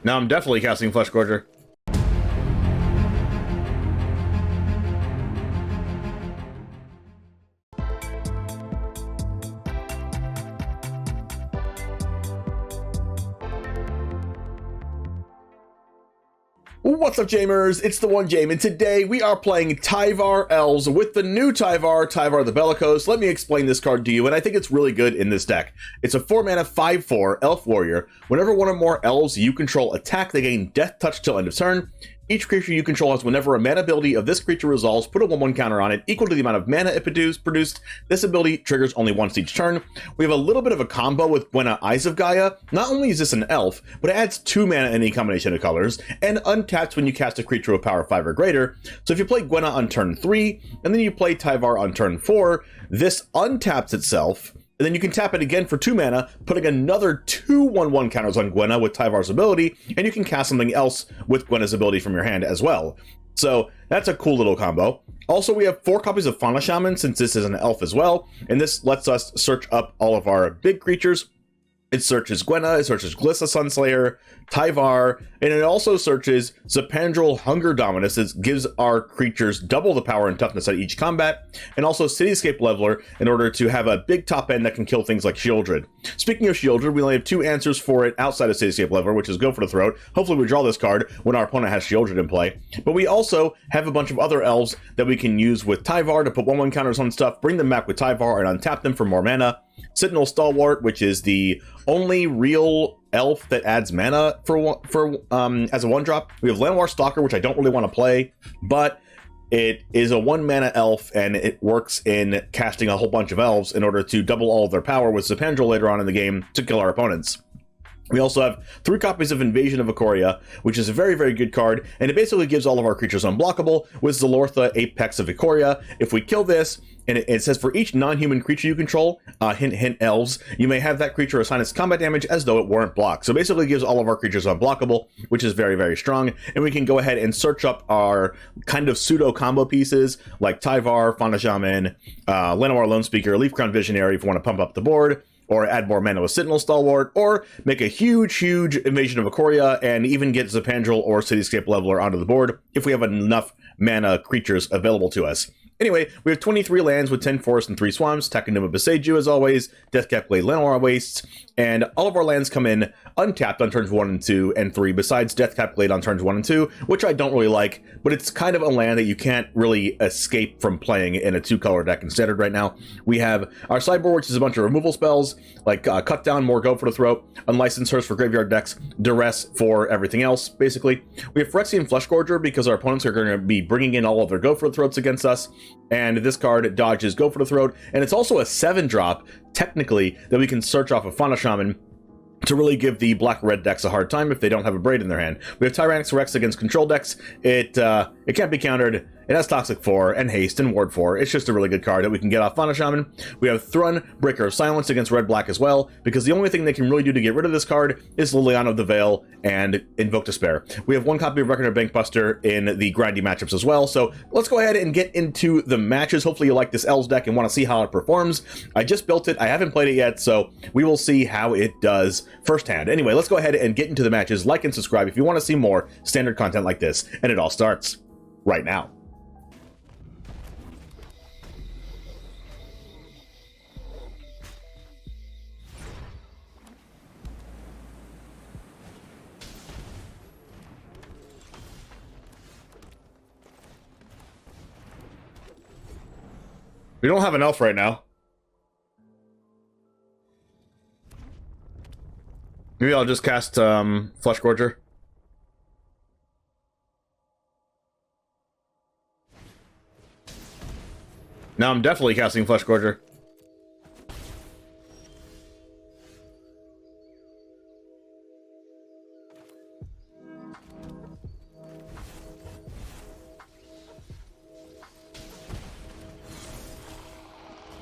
Now I'm definitely casting Fleshgorger. What's up, Jamers? It's TheOneJame, and today we are playing Tyvar Elves with the new Tyvar the Bellicose. Let me explain this card to you, and I think it's really good in this deck. It's a 4-mana 5/4 Elf Warrior. Whenever one or more elves you control attack, they gain Death Touch till end of turn. Each creature you control has whenever a mana ability of this creature resolves, put a 1/1 counter on it equal to the amount of mana it produced. This ability triggers only once each turn. We have a little bit of a combo with Gwenna, Eyes of Gaea. Not only is this an elf, but it adds 2 mana in any combination of colors, and untaps when you cast a creature with power 5 or greater. So if you play Gwenna on turn 3, and then you play Tyvar on turn 4, this untaps itself, and then you can tap it again for 2 mana, putting another 2 1/1 counters on Gwenna with Tyvar's ability, and you can cast something else with Gwenna's ability from your hand as well. So that's a cool little combo. Also, we have 4 copies of Fauna Shaman, since this is an elf as well, and this lets us search up all of our big creatures. It searches Gwenna, it searches Glissa Sunslayer, Tyvar, and it also searches Zopandrel Hunger Dominus. It gives our creatures double the power and toughness at each combat, and also Cityscape Leveler in order to have a big top end that can kill things like Shieldred. Speaking of Shieldred, we only have 2 answers for it outside of Cityscape Leveler, which is Go for the Throat. Hopefully we draw this card when our opponent has Shieldred in play. But we also have a bunch of other elves that we can use with Tyvar to put 1/1 counters on stuff, bring them back with Tyvar, and untap them for more mana. Citanul Stalwart, which is the only real elf that adds mana for as a 1-drop. We have Llanowar Stalker, which I don't really want to play, but it is a 1-mana elf, and it works in casting a whole bunch of elves in order to double all of their power with Zopandrel later on in the game to kill our opponents. We also have 3 copies of Invasion of Ikoria, which is a very, very good card, and it basically gives all of our creatures unblockable with Zolortha, Apex of Ikoria. If we kill this, and it says for each non-human creature you control, hint hint elves, you may have that creature assign its combat damage as though it weren't blocked. So basically it gives all of our creatures unblockable, which is very, very strong, and we can go ahead and search up our kind of pseudo combo pieces like Tyvar, Fauna Shaman, Llanowar Loamspeaker, Leaf Crown Visionary if you want to pump up the board, or add more mana with Citanul Stalwart, or make a huge, huge Invasion of Ikoria, and even get Zopandrel or Cityscape Leveler onto the board if we have enough mana creatures available to us. Anyway, we have 23 lands with 10 forests and 3 swamps, Takenuma Boseiju as always, Deathcap Glade, Llanowar Wastes, and all of our lands come in untapped on turns 1 and 2 and 3, besides Deathcap Glade on turns 1 and 2, which I don't really like, but it's kind of a land that you can't really escape from playing in a 2-color deck in Standard right now. We have our Sideboard, which is a bunch of removal spells, like Cut Down, more Go for the Throat, Unlicensed Hearse for graveyard decks, Duress for everything else, basically. We have Phyrexian Fleshgorger because our opponents are going to be bringing in all of their Go for the Throats against us, and this card dodges Go for the Throat, and it's also a 7-drop, technically, that we can search off of Fauna Shaman to really give the black-red decks a hard time if they don't have a Braid in their hand. We have Tyrranax Rex against control decks. It can't be countered. It has Toxic 4 and Haste and Ward 4. It's just a really good card that we can get off Fauna Shaman. We have Thrun, Breaker of Silence against red-black as well, because the only thing they can really do to get rid of this card is Liliana of the Veil and Invoke Despair. We have 1 copy of Reckoner Bankbuster in the grindy matchups as well, so let's go ahead and get into the matches. Hopefully you like this Elves deck and want to see how it performs. I just built it. I haven't played it yet, so we will see how it does firsthand. Anyway, let's go ahead and get into the matches. Like and subscribe if you want to see more standard content like this, and it all starts right now. We don't have an elf right now. Maybe I'll just cast Fleshgorger. Now I'm definitely casting Fleshgorger.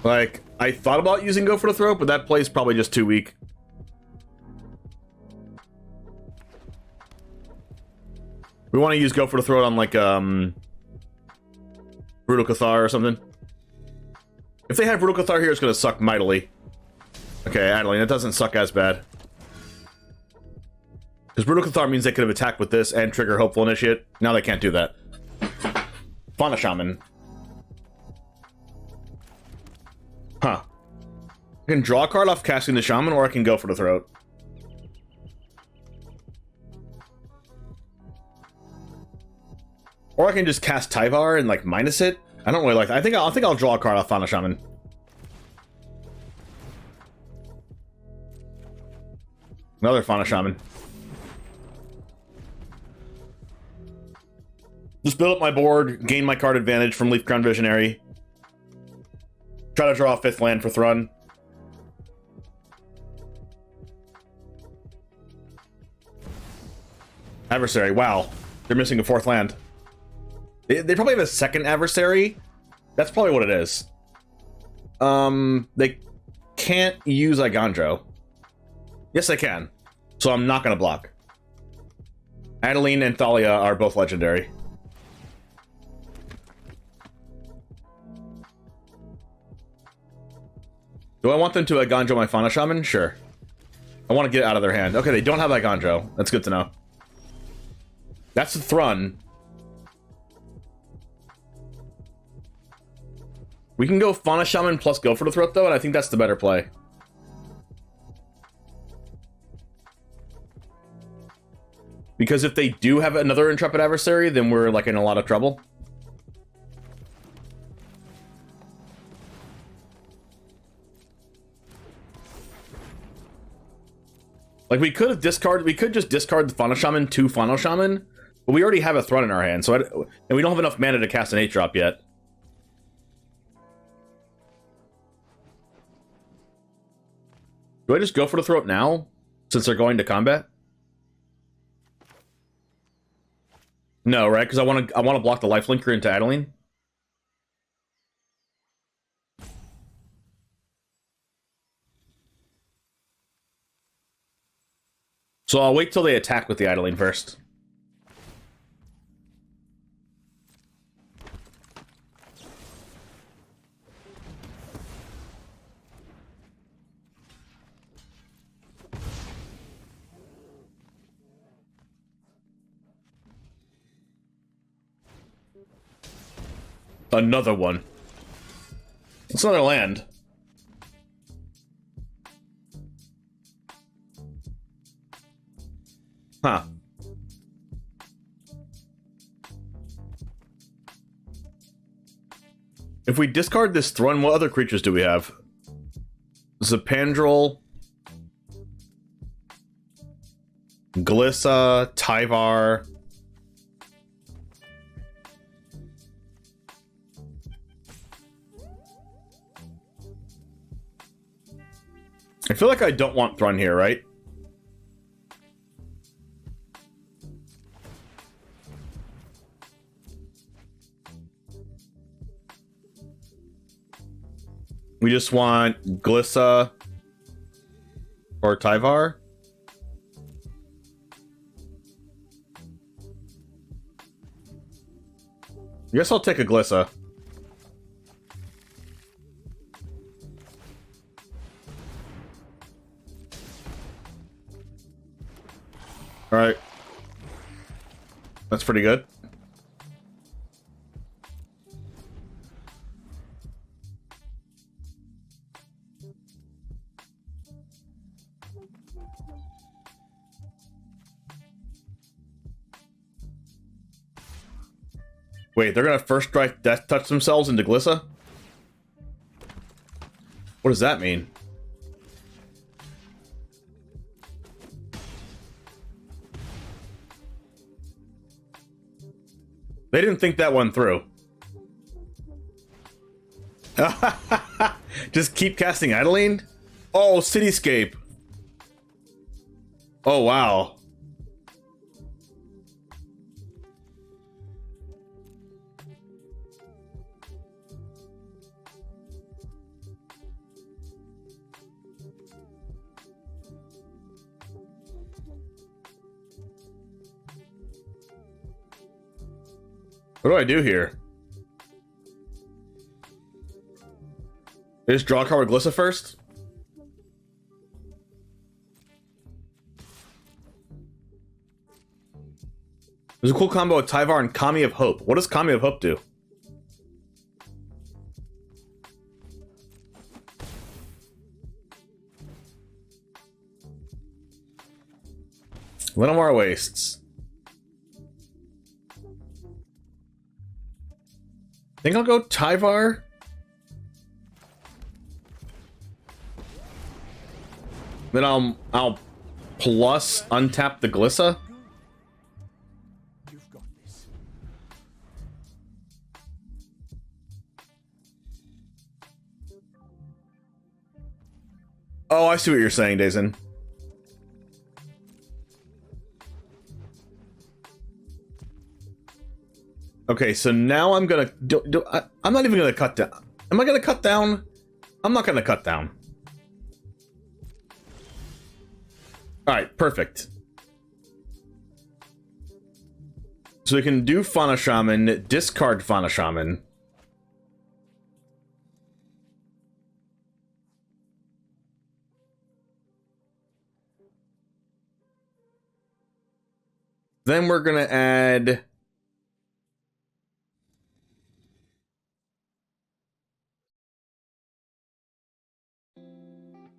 Like, I thought about using Go for the Throat, but that play's probably just too weak. We want to use Go for the Throat on, like, Brutal Cathar or something. If they have Brutal Cathar here, it's going to suck mightily. Okay, Adeline, it doesn't suck as bad. Because Brutal Cathar means they could have attacked with this and trigger Hopeful Initiate. Now they can't do that. Fauna Shaman. Huh. I can draw a card off casting the Shaman, or I can go for the throat. Or I can just cast Tyvar and like minus it. I don't really like that. I think I'll draw a card off Fauna Shaman. Another Fauna Shaman. Just build up my board, gain my card advantage from Leaf Crown Visionary. Try to draw a 5th land for Thrun. Adversary, wow. They're missing a 4th land. They probably have a 2nd adversary. That's probably what it is. They can't use Igandro. Yes, they can. So I'm not going to block. Adeline and Thalia are both legendary. Do I want them to Igandro my Fauna Shaman? Sure. I want to get it out of their hand. Okay, they don't have Igandro. That's good to know. That's the Thrun. We can go Fauna Shaman plus go for the throat, though, and I think that's the better play. Because if they do have another Intrepid adversary, then we're, like, in a lot of trouble. Like, we could just discard the Fauna Shaman to Fauna Shaman, but we already have a Thrun in our hand, and we don't have enough mana to cast an 8-drop yet. Do I just go for the throat now, since they're going to combat? No, right? Because I want to block the lifelinker into Adeline. So I'll wait till they attack with the Adeline first. Another one. It's another land. Huh. If we discard this Thrun, what other creatures do we have? Zopandrel, Glissa, Tyvar. I feel like I don't want Thrun here, right? We just want Glissa or Tyvar. I guess I'll take a Glissa. All right. That's pretty good. Wait, they're gonna first strike Death Touch themselves into Glissa? What does that mean? They didn't think that one through. Just keep casting Adeline? Oh, Cityscape. Oh, wow. What do I do here? I just draw a card with Glissa first? There's a cool combo with Tyvar and Kami of Hope. What does Kami of Hope do? Llanowar Wastes. I think I'll go Tyvar. Then I'll plus untap the Glissa. Oh, I see what you're saying, Dazen. Okay, so now I'm gonna I'm not even gonna cut down. Am I gonna cut down? I'm not gonna cut down. Alright, perfect. So we can do Fauna Shaman, discard Fauna Shaman. Then we're gonna add...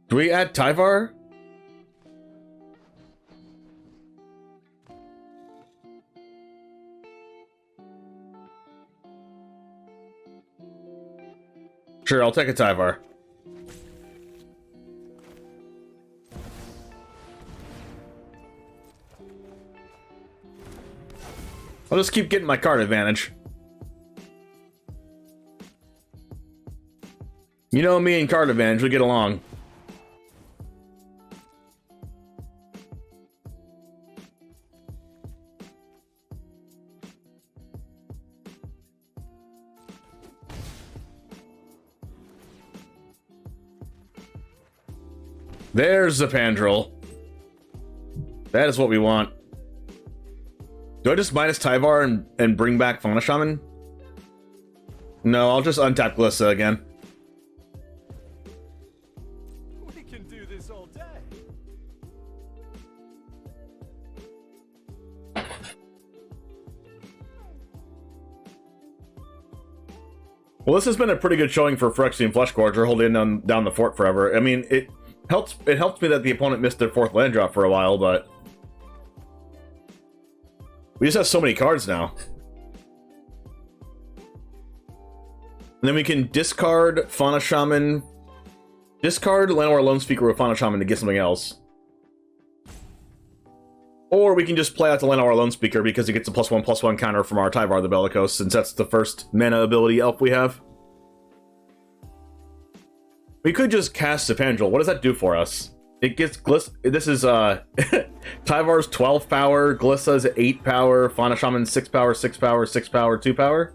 Do we add Tyvar? Sure, I'll take a Tyvar. I'll just keep getting my card advantage. You know me and card advantage, we get along. There's Zopandrel. That is what we want. Do I just minus Tyvar and bring back Fauna Shaman? No, I'll just untap Glissa again. We can do this all day. Well, this has been a pretty good showing for Phyrexian Fleshgorger, holding down the fort forever. I mean, it helps me that the opponent missed their 4th land drop for a while, but we just have so many cards now. And then we can discard Fauna Shaman, discard Llanowar Loamspeaker with Fauna Shaman to get something else. Or we can just play out the Llanowar Loamspeaker because it gets a +1/+1 counter from our Tyvar the Bellicose, since that's the first mana ability elf we have. We could just cast Zopandrel. What does that do for us? It gets Glissa. This is Tyvar's 12 power, Glissa's 8 power, Fauna Shaman 6 power, 6 power, 6 power, 2 power.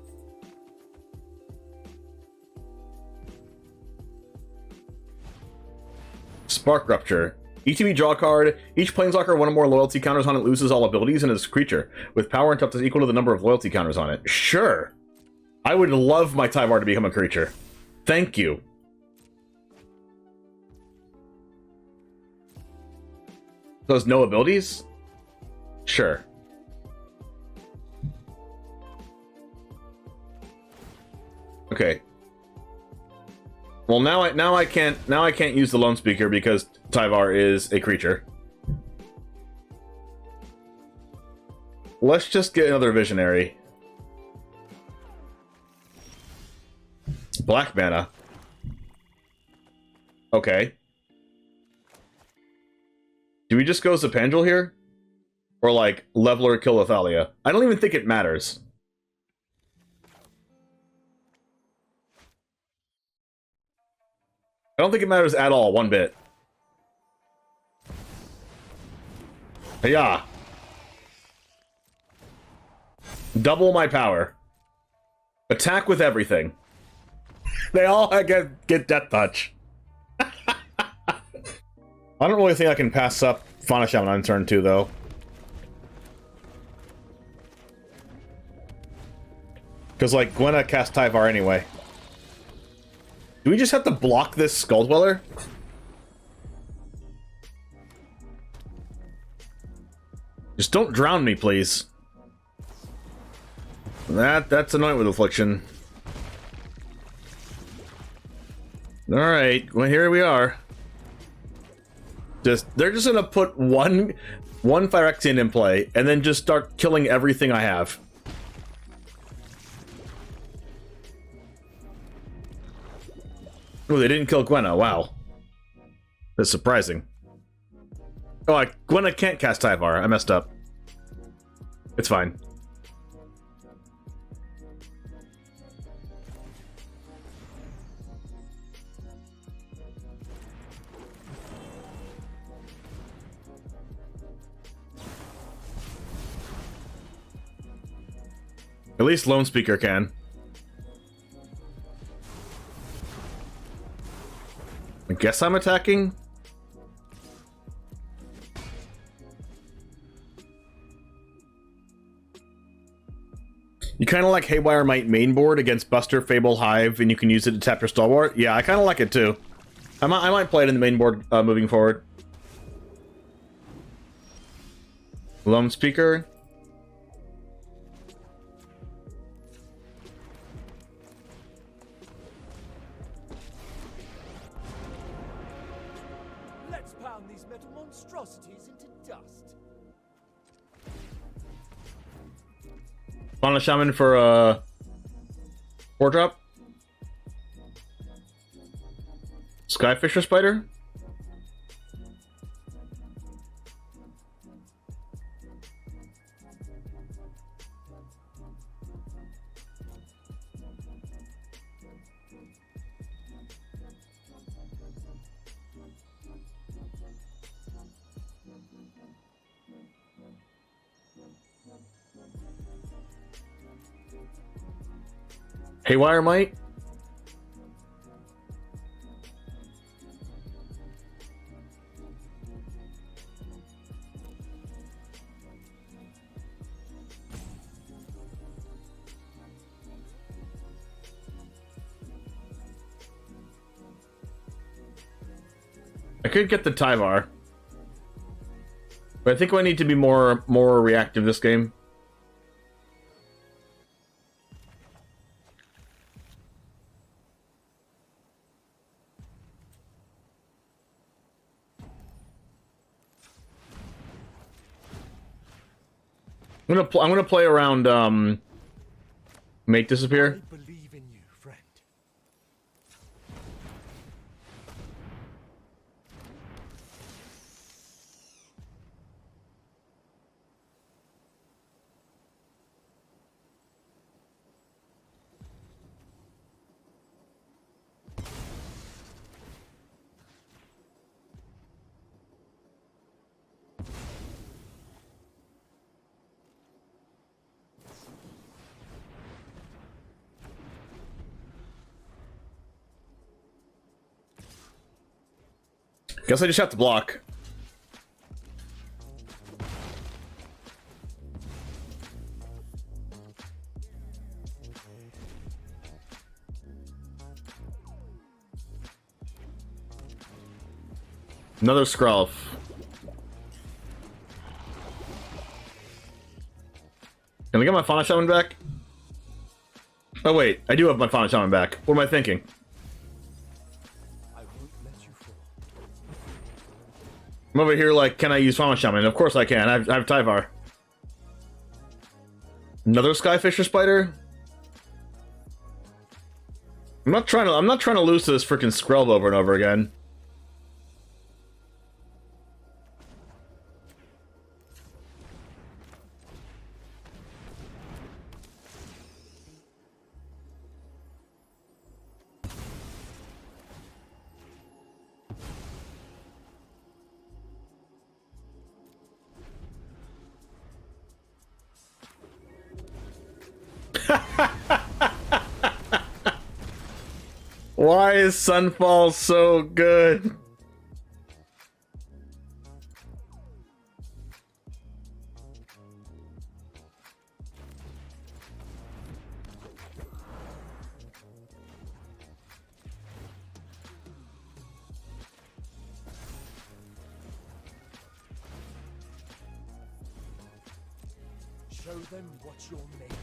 Spark Rupture. ETB draw card. Each planeswalker, one or more loyalty counters on it, loses all abilities and is a creature with power and toughness equal to the number of loyalty counters on it. Sure. I would love my Tyvar to become a creature. Thank you. Those no abilities? Sure. Okay. Well, now I can't use the Loamspeaker because Tyvar is a creature. Let's just get another Visionary. Black mana. Okay. Do we just go Zopandrel here? Or like Leveler kill Athalia? I don't even think it matters. I don't think it matters at all, one bit. Yeah. Double my power. Attack with everything. They all get Death Touch. I don't really think I can pass up Fauna Shaman on turn 2, though. Because, like, Gwenna cast Tyvar anyway. Do we just have to block this Skull Dweller? Just don't drown me, please. That's annoying with Affliction. Alright, well here we are. They're just gonna put one Phyrexian in play and then just start killing everything I have. Oh, they didn't kill Gwenna. Wow. That's surprising. Oh, Gwenna can't cast Tyvar. I messed up. It's fine. At least Loamspeaker can. I guess I'm attacking? You kind of like Haywire Might main board against Buster, Fable, Hive, and you can use it to tap your Stalwart? Yeah, I kind of like it too. I might play it in the main board moving forward. Loamspeaker. Let's pound these metal monstrosities into dust. Fauna Shaman for a 4-drop. Skyfisher Spider. Haywire Might. I could get the Tyvar, but I think I need to be more reactive this game. I'm gonna play around make disappear. I believe in you, friend. Guess I just have to block. Another Skrelf. Can I get my Fauna Shaman back? Oh wait, I do have my Fauna Shaman back. What am I thinking? I won't let you fall. I'm over here like, can I use Fauna Shaman? Of course I can. I have Tyvar. Another Skyfisher Spider? I'm not trying to lose to this freaking Skrelv over and over again. Why is Sunfall so good? Show them what you're made of.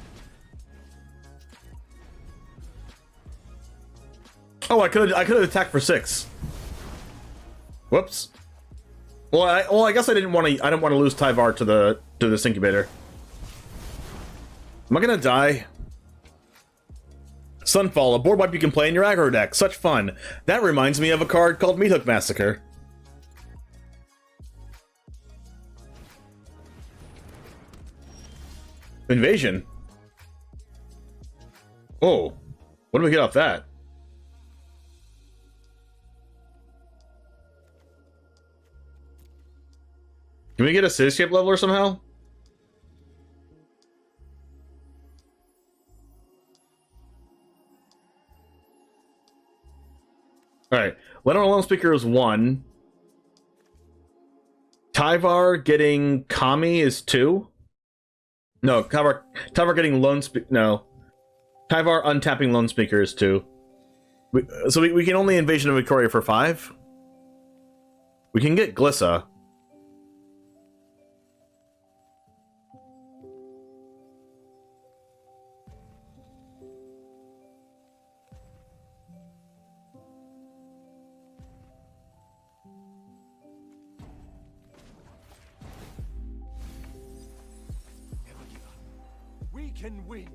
Oh, I could have attacked for 6. Whoops. Well, I guess I didn't want to lose Tyvar to this incubator. Am I gonna die? Sunfall, a board wipe you can play in your aggro deck. Such fun. That reminds me of a card called Meat Hook Massacre. Invasion. Oh, what do we get off that? Can we get a Cityscape Leveler somehow? Alright, Llanowar Loamspeaker is 1. Tyvar getting Kami is 2. No, Tyvar getting Loamspeaker. No. Tyvar untapping Loamspeaker is 2. So we can only Invasion of Ikoria for 5. We can get Glissa. We can win.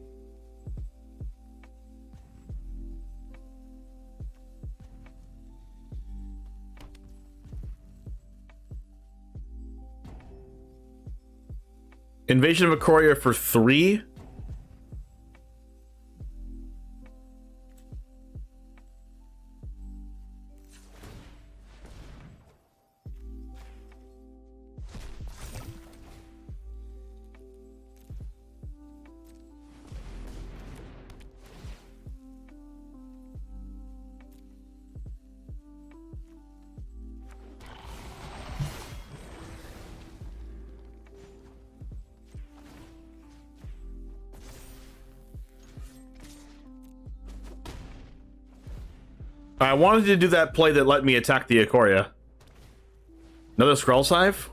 Invasion of Ikoria for 3. I wanted to do that play that let me attack the Ikoria. Another Scroll Scythe?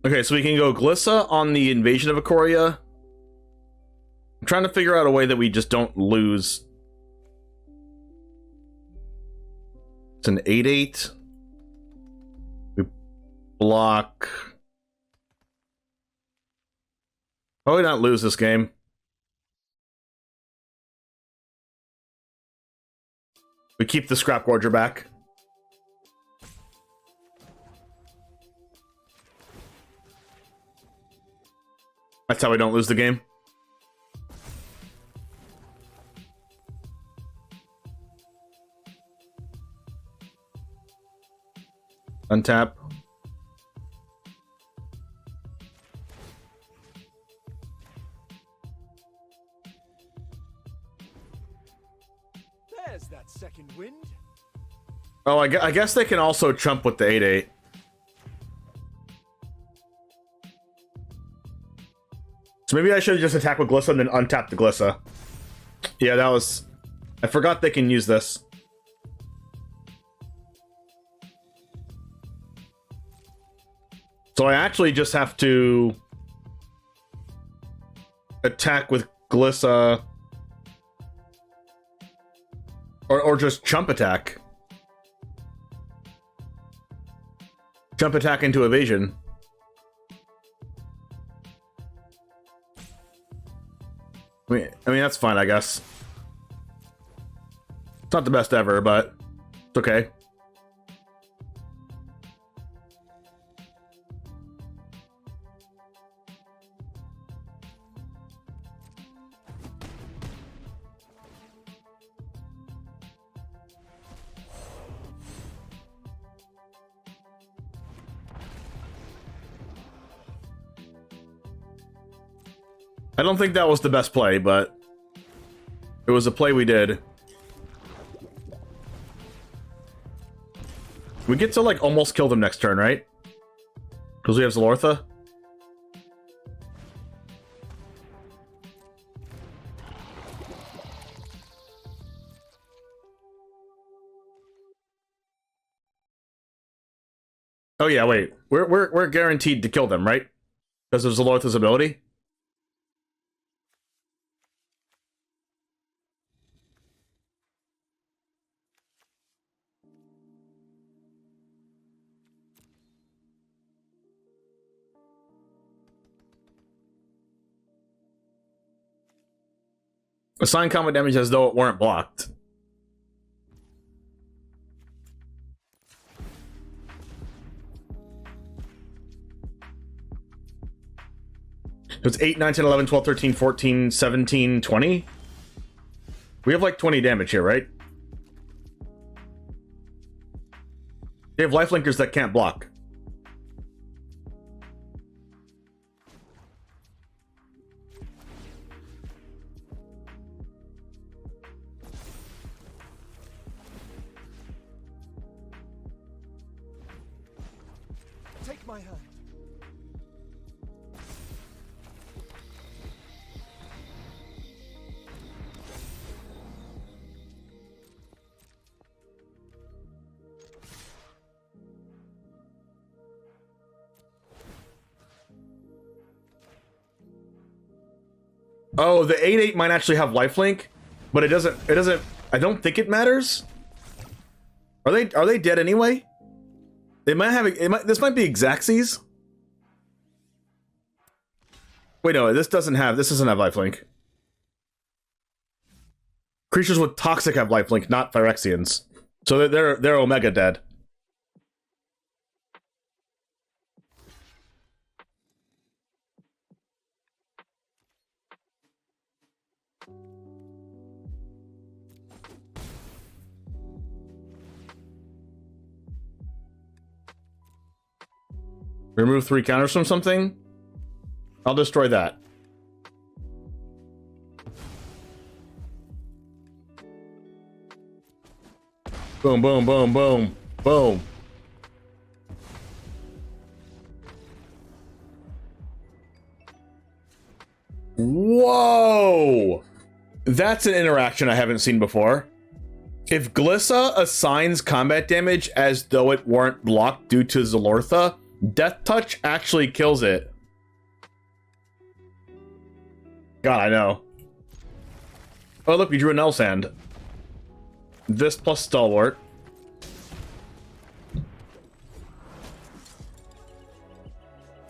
Okay, so we can go Glissa on the Invasion of Ikoria. I'm trying to figure out a way that we just don't lose. It's an 8/8. We block. Probably not lose this game. We keep the Scrapgorger back. That's how we don't lose the game. Untap. There's that second wind. Oh, I guess they can also trump with the 8/8. So maybe I should just attack with Glissa and then untap the Glissa. Yeah, that was... I forgot they can use this. So I actually just have to attack with Glissa or just chump attack. Jump attack into evasion. I mean that's fine, I guess. It's not the best ever, but it's okay. I don't think that was the best play, but it was a play we did. We get to, like, almost kill them next turn, right? Because we have Zalortha. Oh yeah, wait. We're guaranteed to kill them, right? Because of Zalortha's ability? Assign combat damage as though it weren't blocked. So it's 8, 9, 10, 11, 12, 13, 14, 17, 20? We have like 20 damage here, right? They have lifelinkers that can't block. Take my hand. Oh, the 8/8 might actually have lifelink, but it doesn't I don't think it matters. Are they dead anyway? They might have this might be Xaxes. Wait, no, this doesn't have lifelink. Creatures with toxic have lifelink, not Phyrexians. So they're Omega dead. Remove 3 counters from something? I'll destroy that. Boom, boom, boom, boom, boom. Whoa! That's an interaction I haven't seen before. If Glissa assigns combat damage as though it weren't blocked due to Zalortha, Death Touch actually kills it. God, I know. Oh, look, we drew an Elf's Hand. This plus Stalwart.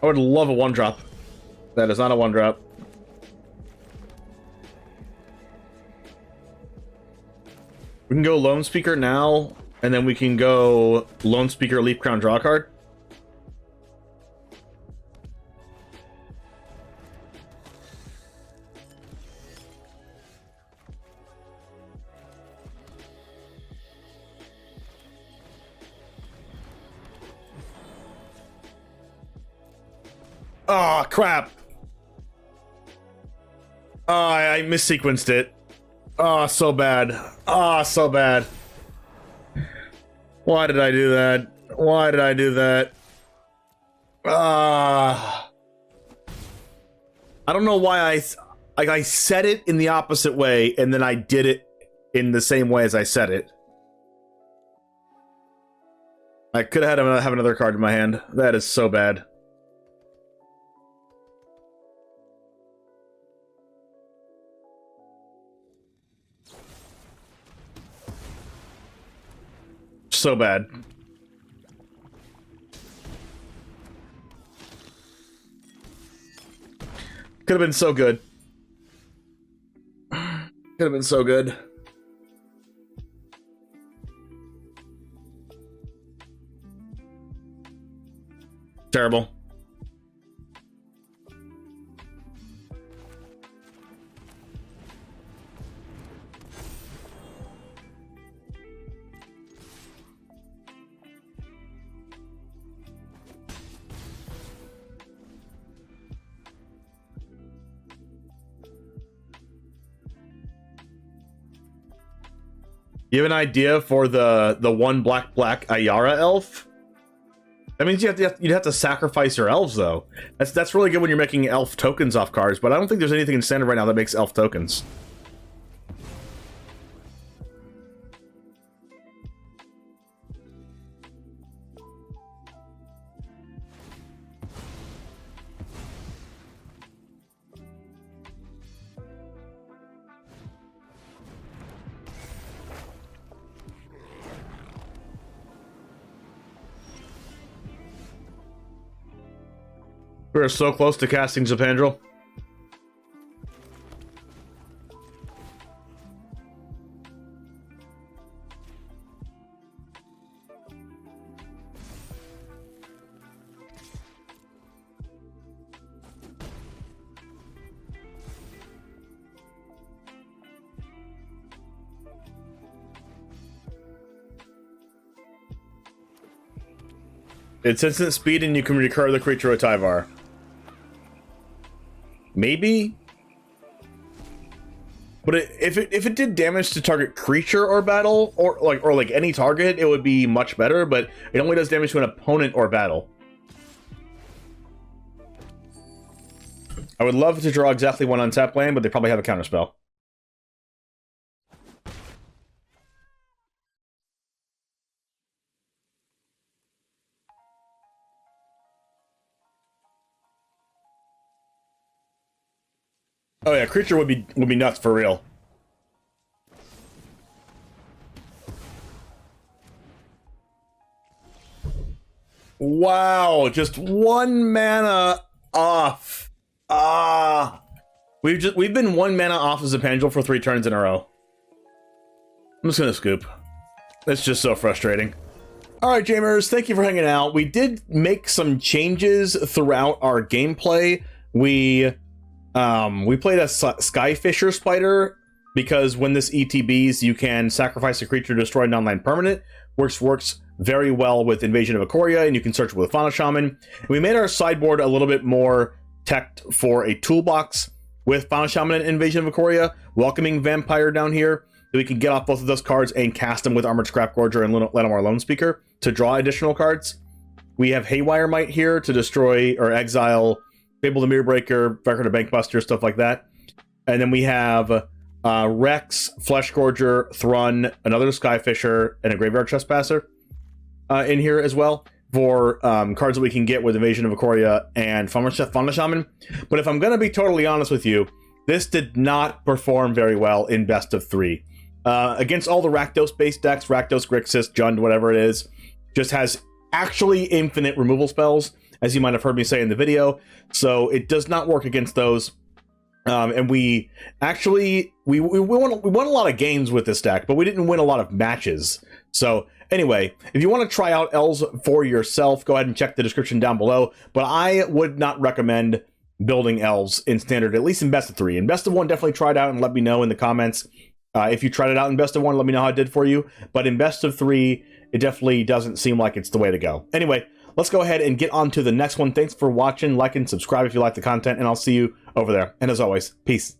I would love a 1-drop. That is not a 1-drop. We can go Loamspeaker now, and then we can go Loamspeaker, Leaf Crown, draw a card. Oh, crap. Oh, I missequenced it. Oh, so bad. Oh, so bad. Why did I do that? Why did I do that? I don't know why I said it in the opposite way, and then I did it in the same way as I said it. I could have have another card in my hand. That is so bad. So bad. Could have been so good. Could have been so good. Terrible. You have an idea for the 1 black Ayara elf? That means you'd have to sacrifice your elves though. That's really good when you're making elf tokens off cards, but I don't think there's anything in standard right now that makes elf tokens. We're so close to casting Zopandrel. It's instant speed and you can recur the creature with Tyvar. Maybe? But if it did damage to target creature or battle, or like any target, it would be much better, but it only does damage to an opponent or battle. I would love to draw exactly one untapped land, but they probably have a counterspell. Oh yeah, creature would be nuts for real. Wow, just 1 mana off. We've been 1 mana off as a Zopandrel for 3 turns in a row. I'm just gonna scoop. It's just so frustrating. Alright, Jamers, thank you for hanging out. We did make some changes throughout our gameplay. We played a Skyfisher Spider because when this ETBs, you can sacrifice a creature to destroy a non-land permanent, which works very well with Invasion of Ikoria, and you can search with Fauna Shaman. We made our sideboard a little bit more teched for a toolbox with Fauna Shaman and Invasion of Ikoria, welcoming Vampire down here, so we can get off both of those cards and cast them with Armored Scrapgorger and Llanowar Loamspeaker to draw additional cards. We have Haywire Might here to destroy or exile Fable the Mirror Breaker, Record of Bankbuster, stuff like that. And then we have Rex, Fleshgorger, Thrun, another Skyfisher, and a Graveyard Trespasser in here as well for cards that we can get with Invasion of Ikoria and Fauna Shaman. But if I'm going to be totally honest with you, this did not perform very well in best of 3. Against all the Rakdos-based decks, Rakdos, Grixis, Jund, whatever it is, just has actually infinite removal spells, as you might have heard me say in the video, so it does not work against those. And we actually we won a lot of games with this deck, but we didn't win a lot of matches. So anyway, if you want to try out Elves for yourself, go ahead and check the description down below. But I would not recommend building Elves in Standard, at least in best of 3. In best of 1, definitely try it out and let me know in the comments. If you tried it out in best of 1, let me know how it did for you. But in best of 3, it definitely doesn't seem like it's the way to go. Anyway, let's go ahead and get on to the next one. Thanks for watching. Like and subscribe if you like the content, and I'll see you over there. And as always, peace.